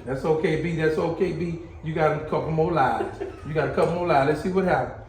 That's okay, B. That's okay, B. You got a couple more lives. Let's see what happens.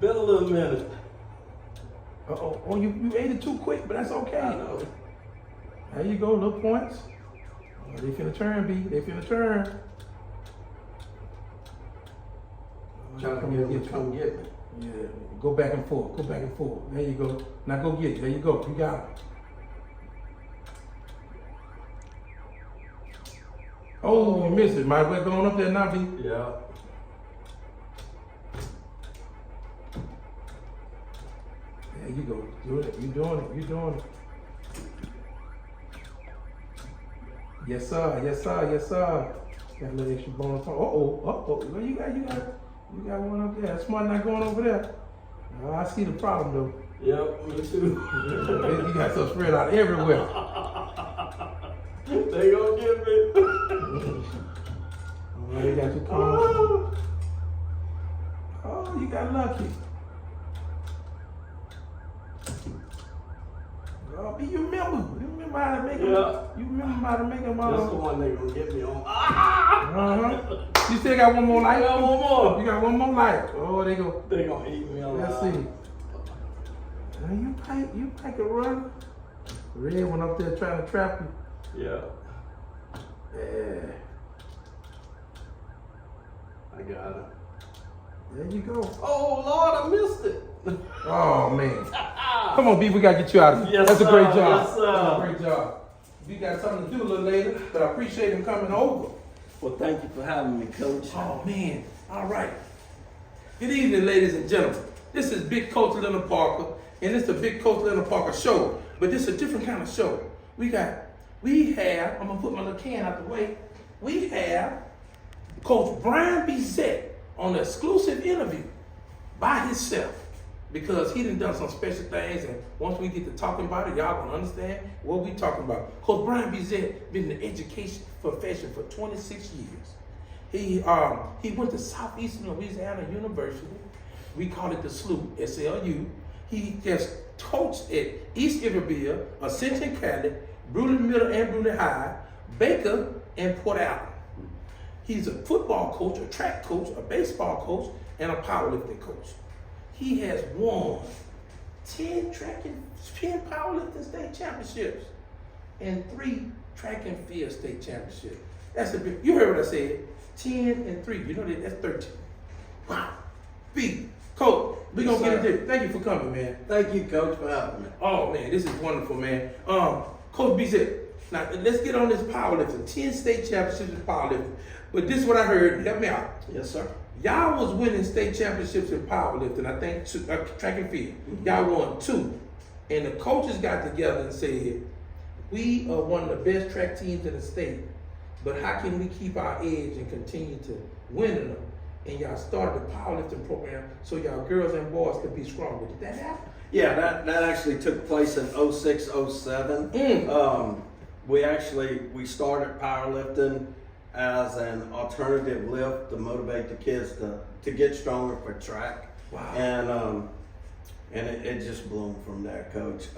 Been a little minute. Oh, you ate it too quick, but that's okay. I know. There you go, little points. Oh, they finna turn, B. They finna turn. Trying to get me, come get me. Yeah, go back and forth. There you go. Now go get it. There you go. You got it. Oh, you missed it. Might as well go on up there now, B. Yeah. There you go. Do it. You doing it. Yes, sir. Got a little extra bonus. Oh. Well, you got one up there. That's smart not going over there. Oh, I see the problem though. Yep, me too. You got stuff spread out everywhere. They gonna get me. Oh, you got your corn. Oh, you got lucky. Oh, you remember how to make them. Yeah. You remember how to make them. That's the one they gonna get me on. You still got one more life? I got one more. You got one more life. Oh, they gonna eat me alive. Let's see. Now you pick a run. Red went up there trying to trap you. Yeah. Yeah. I got it. There you go. Oh Lord, I missed it. Oh man. Come on, B, we gotta get you out of here. Yes, That's a great job. Yes, sir. That's a great job. We got something to do a little later, but I appreciate him coming over. Well, thank you for having me, Coach. Oh man. All right. Good evening, ladies and gentlemen. This is Big Coach Leonard Parker, and it's the Big Coach Leonard Parker show. But this is a different kind of show. We have, I'm gonna put my little can out the way. We have Coach Brian Bizette on an exclusive interview by himself, because he done some special things, and once we get to talking about it, y'all gonna understand what we talking about. Coach Brian Bizette been in the education profession for 26 years. He went to Southeastern Louisiana University. We call it the SLU, SLU. He just coached at East Iberville, Ascension Catholic, Brunion Middle and Brunion High, Baker, and Port Allen. He's a football coach, a track coach, a baseball coach, and a powerlifting coach. He has won 10 powerlifting state championships and 3 track and field state championships. That's a big, you heard what I said, 10 and 3, you know that's 13. Wow. B, Coach, we're gonna get into it. Thank you for coming, man. Thank you, Coach, for having me. Oh man, this is wonderful, man. Coach Bizette, now let's get on this powerlifting. 10 state championships in powerlifting. But this is what I heard, help me out. Yes, sir. Y'all was winning state championships in powerlifting, I think track and field. Y'all won 2. And the coaches got together and said, we are one of the best track teams in the state, but how can we keep our edge and continue to win in them? And y'all started the powerlifting program so y'all girls and boys could be stronger. Did that happen? Yeah, that actually took place in 06, 07. We started powerlifting as an alternative lift to motivate the kids to get stronger for track. Wow. And it just bloomed from there, Coach.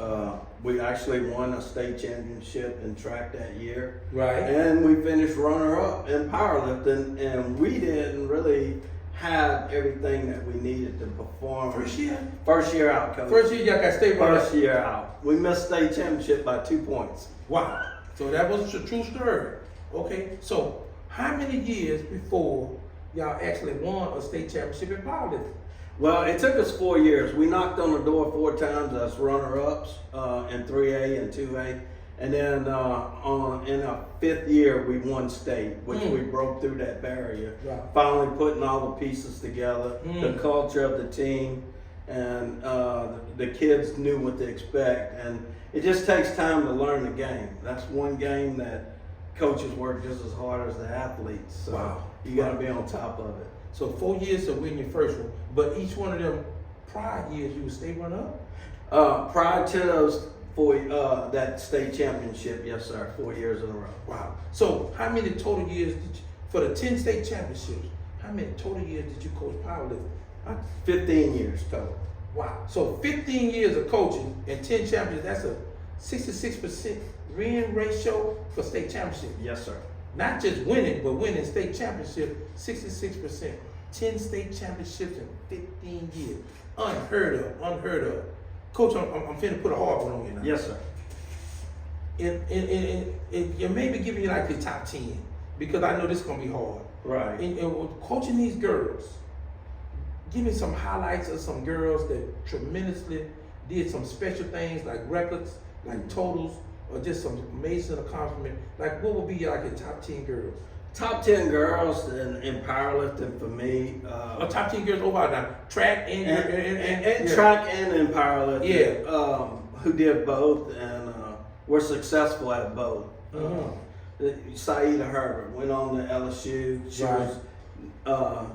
We actually won a state championship in track that year. Right. And we finished runner-up in powerlifting, and we didn't really have everything that we needed to perform. First year? First year out, Coach. First year y'all got state runner-up? First year out. We missed state championship by 2 points. Wow. So that was a true story. Okay, so how many years before y'all actually won a state championship in powerlifting? Well, it took us 4 years. We knocked on the door 4 times as runner-ups in 3A and 2A. And then in our 5th year, we won state, which we broke through that barrier. Right. Finally putting all the pieces together, the culture of the team, and the kids knew what to expect. And it just takes time to learn the game. That's one game that coaches work just as hard as the athletes. So you got to be on top of it. So 4 years to win your first one, but each one of them prior years you would state runner-up? Prior to those that state championship, yes sir, 4 years in a row. Wow. So how many total years did you, for the 10 state championships, how many total years did you coach powerlifting? 15 years total. Wow. So 15 years of coaching and 10 championships, that's a 66% win ratio for state championship. Yes sir. not just winning, but winning state championship, 66%. 10 state championships in 15 years. Unheard of. Coach, I'm finna put a hard one on you now. Yes, sir. You may be giving you like the top 10 because I know this is gonna be hard. Right. And with coaching these girls, give me some highlights of some girls that tremendously did some special things like records, like totals, or just some amazing accomplishment. Like what would be like the top 10 girls? Top 10 girls in powerlifting for me. Top 10 girls overall now. Track and track and in powerlifting. Yeah. Who did both and were successful at both. Saida Herbert went on to LSU. She was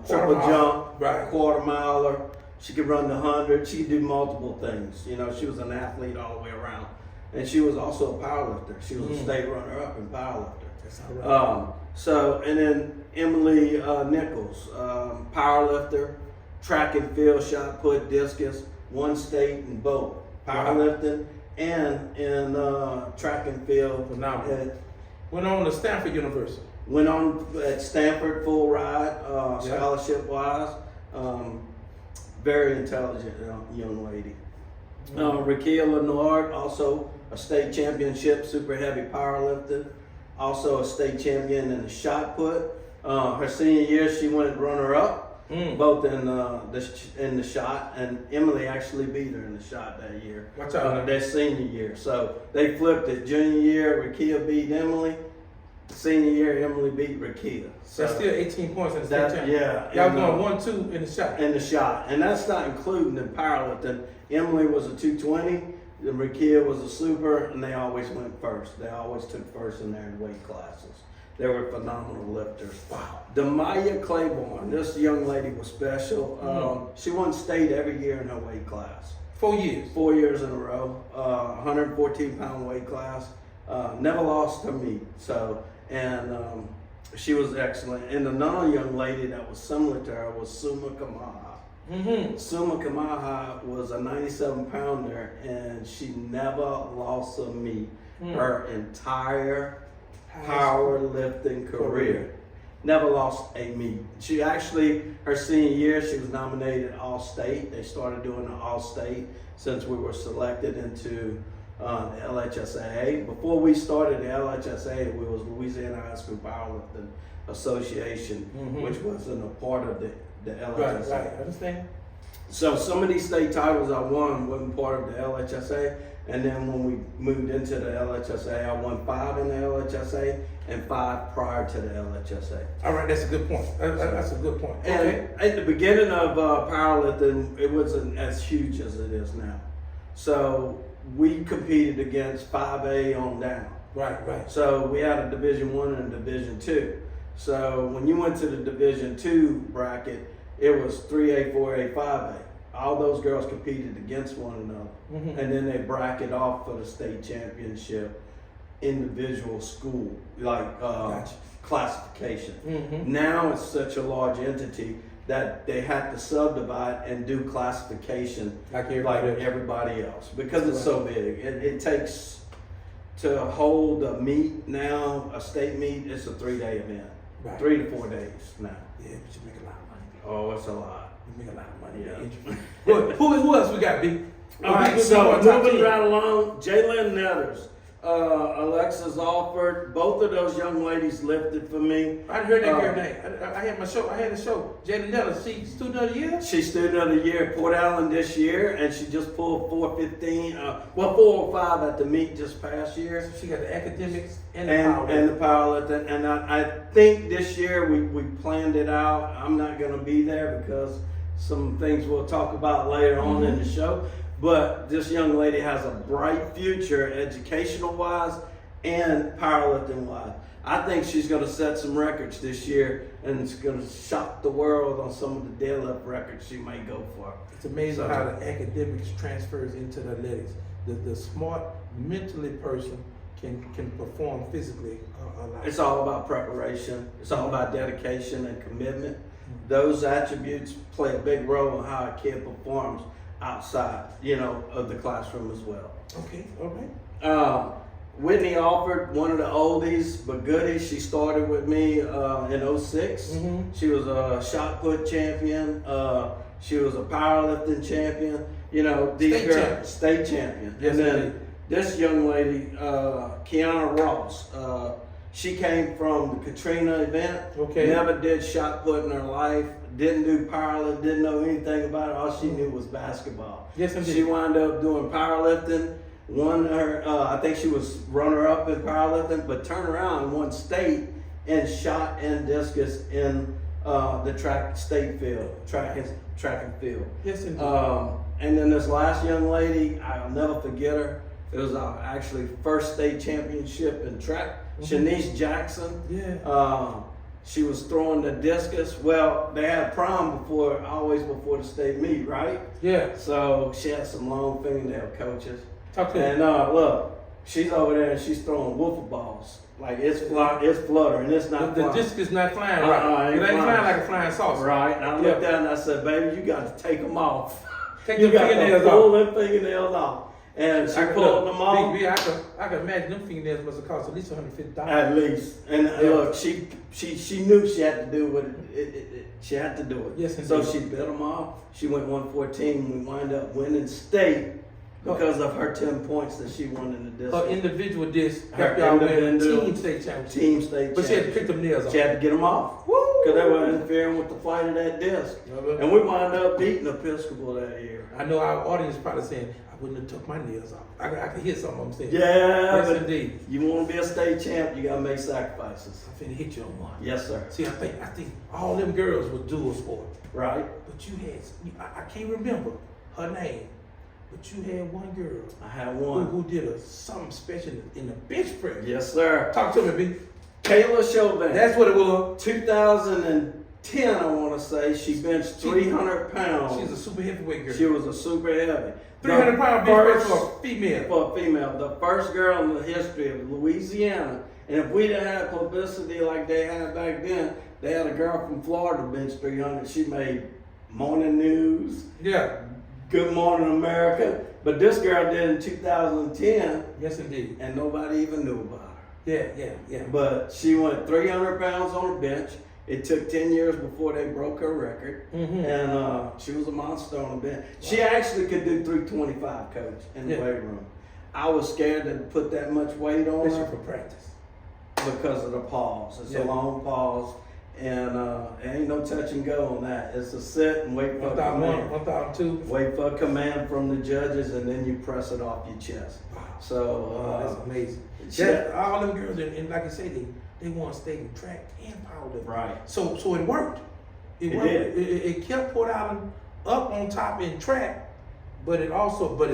triple jump, quarter miler. She could run the 100. She could do multiple things. You know, she was an athlete all the way around. And she was also a powerlifter. She was a state runner-up in powerlifter. That's all right. And then Emily Nichols, powerlifter, track and field, shot put, discus, won state in both powerlifting and in track and field. Phenomenal. Went on to Stanford University. Went on at Stanford, full ride, scholarship wise. Very intelligent young lady. Rakia Lenoir, also a state championship, super heavy powerlifting. Also a state champion in the shot put. Her senior year, she went runner up, both in the shot, and Emily actually beat her in the shot that year. Watch out. That senior year. So they flipped it. Junior year, Rakia beat Emily. Senior year, Emily beat Rakia. So that's still 18 points in the state championship. Yeah. Y'all going 1-2 in the shot. In the shot, and that's not including the powerlifting. Emily was a 220. The Rakia was a super, and they always went first. They always took first in their weight classes. They were phenomenal lifters. Wow. Demaya Claiborne, this young lady was special. She won state every year in her weight class. 4 years. 4 years in a row. 114-pound weight class. Never lost her meet. So, and she was excellent. And another young lady that was similar to her was Suma Kamaha. Suma Kamaha was a 97-pounder, and she never lost a meet her entire powerlifting career. Never lost a meet. She actually, her senior year, she was nominated All-State. They started doing the All-State since we were selected into the LHSAA. Before we started the LHSAA, it was Louisiana High School Powerlifting Association, which wasn't a part of the LHSA. Right, understand. So some of these state titles I won wasn't part of the LHSA, and then when we moved into the LHSA, I won 5 in the LHSA and 5 prior to the LHSA. All right, that's a good point. That's a good point. Okay. And at the beginning of powerlifting, it wasn't as huge as it is now. So we competed against 5A on down. Right. So we had a Division I and a Division II. So when you went to the Division II bracket, it was 3A, 4A, 5A. All those girls competed against one another. And then they bracket off for the state championship individual school, like classification. Now it's such a large entity that they had to subdivide and do classification like everybody else because it's so big. It takes to hold a meet now, a state meet, it's a 3-day event. 3 to 4 days now. Yeah, but you make a lot of money. Oh, it's a lot. You make a lot of money. Yeah. Good. Who else we got, B? All right, so moving right along, Jalen Netters, Alexis Alford, both of those young ladies lifted for me. I heard that girl name. I had my show. I had a show. Jalen Netters, she student of the year? She's student of the year at Port Allen this year, and she just pulled 415, 405 at the meet just past year. So she got the academics and the powerlifting. And I think this year we planned it out. I'm not going to be there because some things we'll talk about later on in the show. But this young lady has a bright future, educational-wise and powerlifting-wise. I think she's going to set some records this year, and it's going to shock the world on some of the deadlift records she may go for. It's amazing how the academics transfers into the athletics. The smart, mentally person can perform physically a lot. It's all about preparation. It's all about dedication and commitment. Those attributes play a big role in how a kid performs outside, of the classroom as well. Okay, all right. Whitney Alford, one of the oldies but goodies. She started with me in 06. She was a shot put champion. She was a powerlifting champion. You know, these girls, state champion. Yes, and then this young lady, Kiana Ross, she came from the Katrina event. Okay. Never did shot put in her life. Didn't do powerlifting. Didn't know anything about it. All she knew was basketball. Yes, indeed. She wound up doing powerlifting. Won her. I think she was runner-up in powerlifting, but turned around and won state in shot and discus in the track and field. Yes, indeed. And then this last young lady, I'll never forget her. It was our actually first state championship in track. Shanice Jackson. Yeah. She was throwing the discus. Well, they had prom always before the state meet, right? Yeah. So she had some long fingernail coaches. Talk to And look, she's over there and she's throwing wiffle balls. Like it's fluttering, it's not the flying. disc is not flying right. It ain't flying like a flying saucer. Right. And I looked down and I said, baby, you got to take them off. Take You the got fingernails to pull off. them fingernails off. And she I could- pulled them off. Big, I can imagine them fingernails must have cost at least $150. At least. And look, she knew she had to do what she had to do it. Yes, So indeed. she bit them off. She went 114. We wound up winning state because of her 10 points that she won in the Her district. individual disc Her helped y'all win individual team state championship. Team state But she had to pick championship. them nails off. She had to get them off. Woo! Because they were interfering with the flight of that disc. And we wound up beating Episcopal that year. I know our audience probably saying, I wouldn't have took my nails off. I can hear some of them saying, Yeah, yes, but indeed. you want to be a state champ, you got to make sacrifices. I'm finna hit you on one. Yes, sir. See, I think all them girls was dual sport. Right? But you had, I can't remember her name, but you had one girl I had one. who did something special in the bench press. Yes, sir. Talk to me, B. Kayla Chauvin. That's what it was. 2010, I want to say. She benched 300 pounds. She's a super heavyweight girl. She was a super heavy. 300 pound bench press First- for a female. For a female. The first girl in the history of Louisiana. And if we didn't have publicity like they had back then, they had a girl from Florida bench 300. She made morning news, Yeah. Good Morning America. But this girl did in 2010, Yes, indeed. and nobody even knew about her. Yeah. But she went 300 pounds on the bench. It took 10 years before they broke her record. And she was a monster on the bench. She actually could do 325, coach, in the weight room. I was scared to put that much weight on Especially her for practice. because of the pause. It's a long pause. And there ain't no touch and go on that. It's a sit and wait for a 1,001, command. 1,002. Wait for a command from the judges, and then you press it off your chest. Wow. So That's amazing. yeah. All them girls, and like I say, they won state in track and powerlifting. Right. So it worked. It worked. did. It kept Port Island up on top in track, but it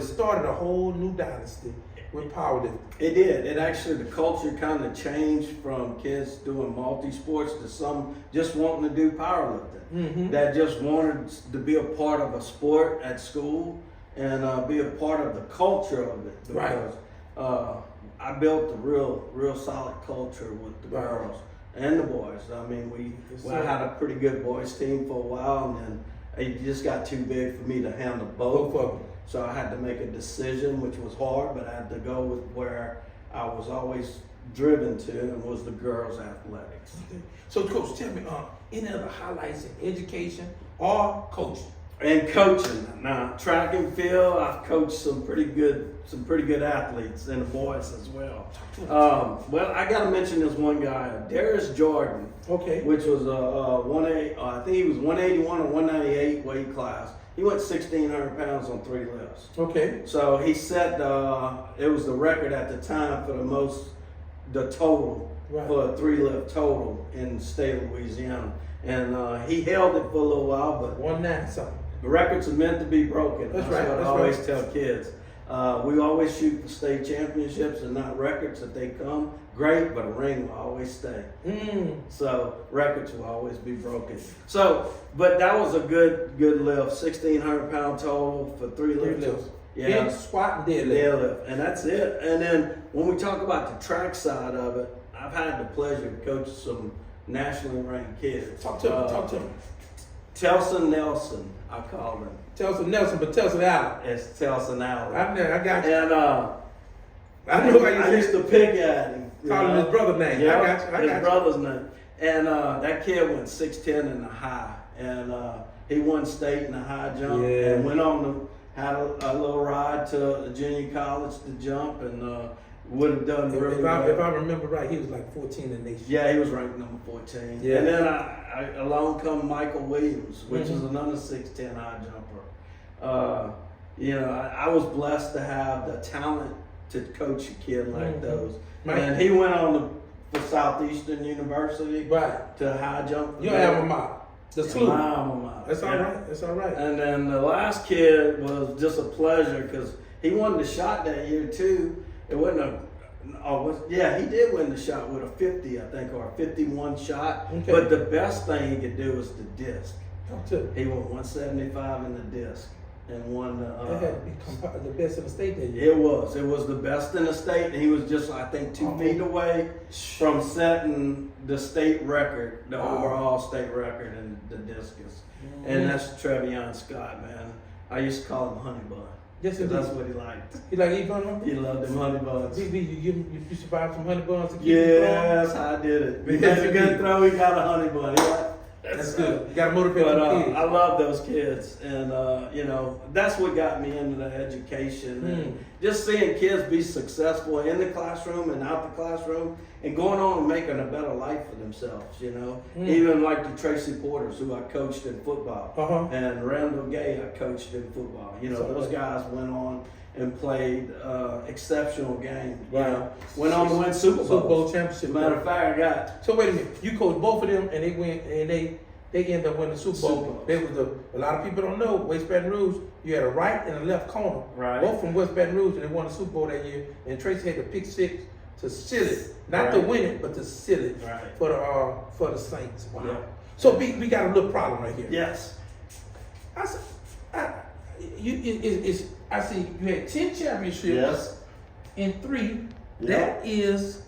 started a whole new dynasty with powerlifting. It did. It actually, the culture kind of changed from kids doing multi-sports to some just wanting to do powerlifting. That just wanted to be a part of a sport at school and be a part of the culture of it. Because I built a real solid culture with the girls and the boys. I mean, I had a pretty good boys team for a while, and then it just got too big for me to handle both of them. So I had to make a decision, which was hard, but I had to go with where I was always driven to, and was the girls' athletics. Okay. So, Coach, tell me, any other highlights in education or coaching? And coaching. Now, track and field, I've coached some pretty good athletes and the boys as well. Well, I got to mention this one guy, Darius Jordan. Okay. Which was I think he was 181 or 198 weight class. He went 1,600 pounds on 3 lifts. Okay. So he set, it was the record at the time for the total, for a 3 lift total in the state of Louisiana. And he held it for a little while, but 190 something. the records are meant to be broken. That's right. What I always tell kids. We always shoot for state championships and not records. If they come, great, but a ring will always stay. So records will always be broken. So, but that was a good lift. 1,600 pound total for 3 lifts. Yeah. Bench, squat, and deadlift. Deadlift, and that's it. And then when we talk about the track side of it, I've had the pleasure to coach some nationally ranked kids. Talk to me. Telson Nelson, I call him. Telson Nelson, but Telson Allen. It's Telson Allen. I got you. And I know how you I say used to pick at him. Call him his brother's name. Yeah, I got you. I his got brother's name. And that kid went 6'10" in the high, and he won state in the high jump, Yeah. and went on to had a little ride to junior college to jump, and would have done you. really If well. I remember right, he was like 14 in the nation. Yeah, he was ranked number 14. Yeah. And then along come Michael Williams, which is another 6'10" high jumper. I was blessed to have the talent to coach a kid like those. Right. And he went on to Southeastern University Right. to high jump. Your alma mater. The slew. My alma mater. That's all right. That's all right. And then the last kid was just a pleasure because he won the shot that year too. It wasn't he did win the shot with a 50, I think, or a 51 shot. Okay. But the best thing he could do was the disc. Talk to me. He went 175 in the disc and won That had to be the best in the state that year. It was the best in the state, and he was just, I think, 2 feet away from setting the state record, the overall state record in the discus. And that's Trevion Scott, man. I used to call him Honey Bun. Yes, indeed. That's what he liked. You like eat honey? He loved them honey buns. You survived some honey buns to keep Yeah, that's how I did it. He made a good throw, he got a honey bun. That's good. You got to motivate But the kids. I love those kids, and that's what got me into the education. And just seeing kids be successful in the classroom and out the classroom, and going on and making a better life for themselves. Even like the Tracy Porters, who I coached in football, and Randall Gay, I coached in football. Those guys went on and played exceptional games. Went on to win Super Bowl championship. Matter of fact, I got. So wait a minute, you coached both of them, and they went and they ended up winning the Super Bowl. Super Bowl. They was a lot of people don't know West Baton Rouge. You had a right and a left corner, Right. both from West Baton Rouge, and they won the Super Bowl that year. And Tracy had the pick six to seal it, not to win it, but to seal it for the Saints. Wow. Yeah. So we got a little problem right here. Yes. I see you had 10 championships Yes. in 3. Yeah. That is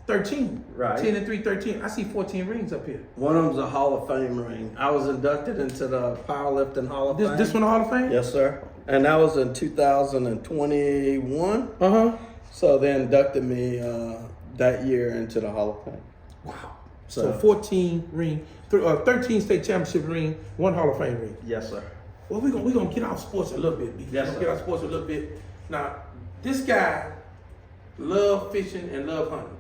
13. Right. 10 and 3, 13. I see 14 rings up here. One of them's a Hall of Fame ring. I was inducted into the Powerlifting Hall of Fame. This one, the Hall of Fame? Yes, sir. And that was in 2021. So they inducted me that year into the Hall of Fame. Wow. So 14 ring, 13 state championship ring, 1 Hall of Fame ring. Yes, sir. Well, we're gonna get off sports a little bit. Yes, We're sir. get off sports a little bit. Now, this guy love fishing and love hunting.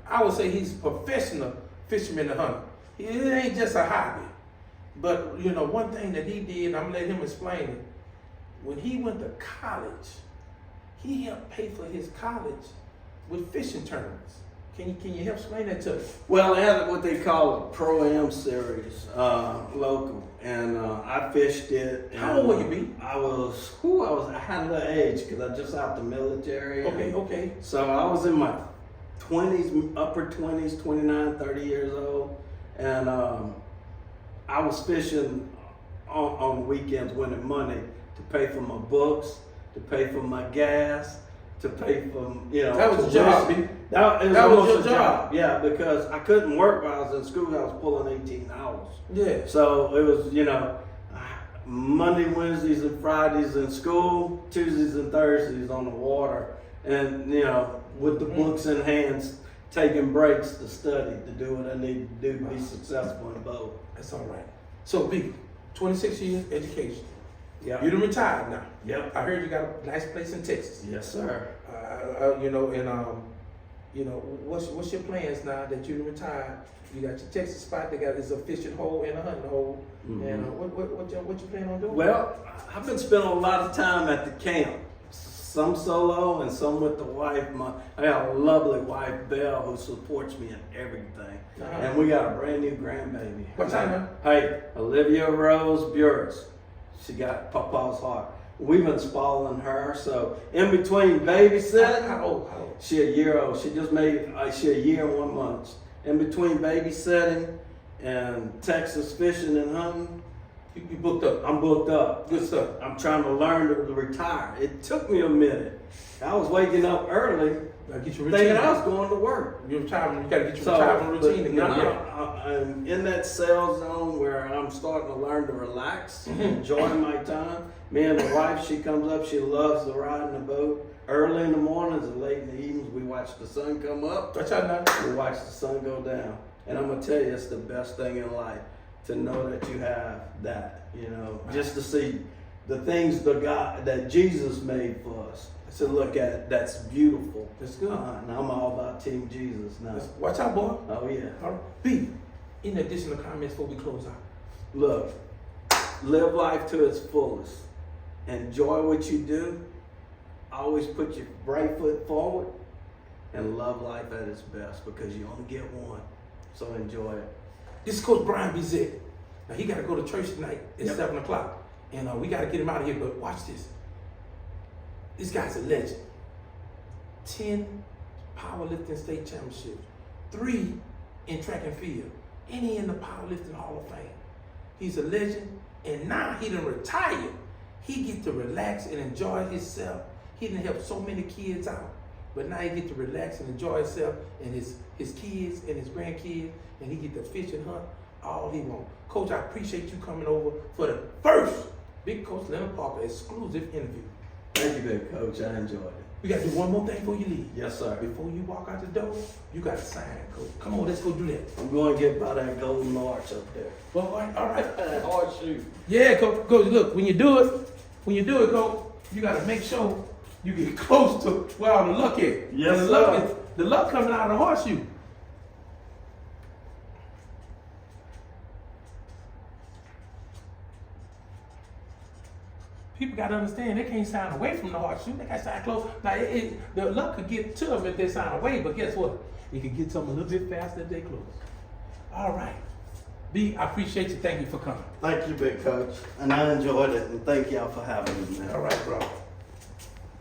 I would say he's a professional fisherman and hunter. It ain't just a hobby. But one thing that he did, and I'm gonna let him explain it. When he went to college, he helped pay for his college with fishing tournaments. Can you help explain that to us? Well, they had what they call a Pro-Am series, local, and I fished it. How old were you, B? I had a little age because I just out the military. Okay. So I was in my 20s, upper 20s, 29, 30 years old, and I was fishing on weekends, winning money to pay for my books, to pay for my gas, to pay for That was your job, B. That was your job. Yeah, because I couldn't work while I was in school. I was pulling 18 hours. Yeah. So it was, Monday, Wednesdays, and Fridays in school, Tuesdays and Thursdays on the water, and with the books in hands, taking breaks to study, to do what I need to do to be successful in both. That's all right. So, B, 26 years education. Yeah. You done retired now. Yep. I heard you got a nice place in Texas. Yes, sir. What's your plans now that you done retired? You got your Texas spot. It's a fishing hole and a hunting hole. And what you plan on doing? Well, I've been spending a lot of time at the camp. Some solo and some with the wife. I got a lovely wife, Belle, who supports me in everything. And we got a brand new grandbaby. What's her name? Hey, Olivia Rose Burris. She got Papa's heart. We've been spoiling her. So in between babysitting, How old? she a year old. She just made she a year and 1 month. In between babysitting and Texas fishing and hunting, You booked up. I'm booked up. Good stuff. I'm trying to learn to retire. It took me a minute. I was waking up early, Gotta get your thinking routine. I was going to work. Your retirement. You gotta get your retirement routine but together. now I'm in that sales zone where I'm starting to learn to relax, enjoy my time. Me and the wife, she comes up, she loves to ride in the boat. early in the mornings and late in the evenings. We watch the sun come up. Watch out now. We watch the sun go down. And I'm gonna tell you, it's the best thing in life to know that you have that. You know, just to see the things that Jesus made for us to look at. That's beautiful. That's good. And I'm all about Team Jesus now. Watch out, boy. Oh yeah. All right. B, any additional comments before we close out? Look, live life to its fullest. Enjoy what you do. Always put your right foot forward and love life at its best because you only get one. So enjoy it. This is Coach Brian Bizette. Now he got to go to church tonight at 7 o'clock. And we got to get him out of here, but watch this. This guy's a legend. 10 powerlifting state championships, 3 in track and field, and he in the powerlifting Hall of Fame. He's a legend, and now he done retired. He get to relax and enjoy himself. He done helped so many kids out, but now he get to relax and enjoy himself and his kids and his grandkids, and he get to fish and hunt all he want. Coach, I appreciate you coming over for the first Big Coach Leonard Parker exclusive interview. Thank you, big coach. I enjoyed it. We got to do one more thing before you leave. Yes, sir. Before you walk out the door, you got to sign, Coach. Come on, let's go do that. I'm going to get by that golden arch up there. Well, all right. That horseshoe. Yeah, Coach, look, when you do it, Coach, you got to make sure you get close to where all the luck is. Yes, and sir. The luck coming out of the horseshoe. People got to understand they can't sign away from the horseshoe. They got to sign close. Now, the luck could get to them if they sign away, but guess what? It can get to them a little bit faster if they close. All right. B, I appreciate you. Thank you for coming. Thank you, big coach. And I enjoyed it. And thank y'all for having me, man. All right, bro.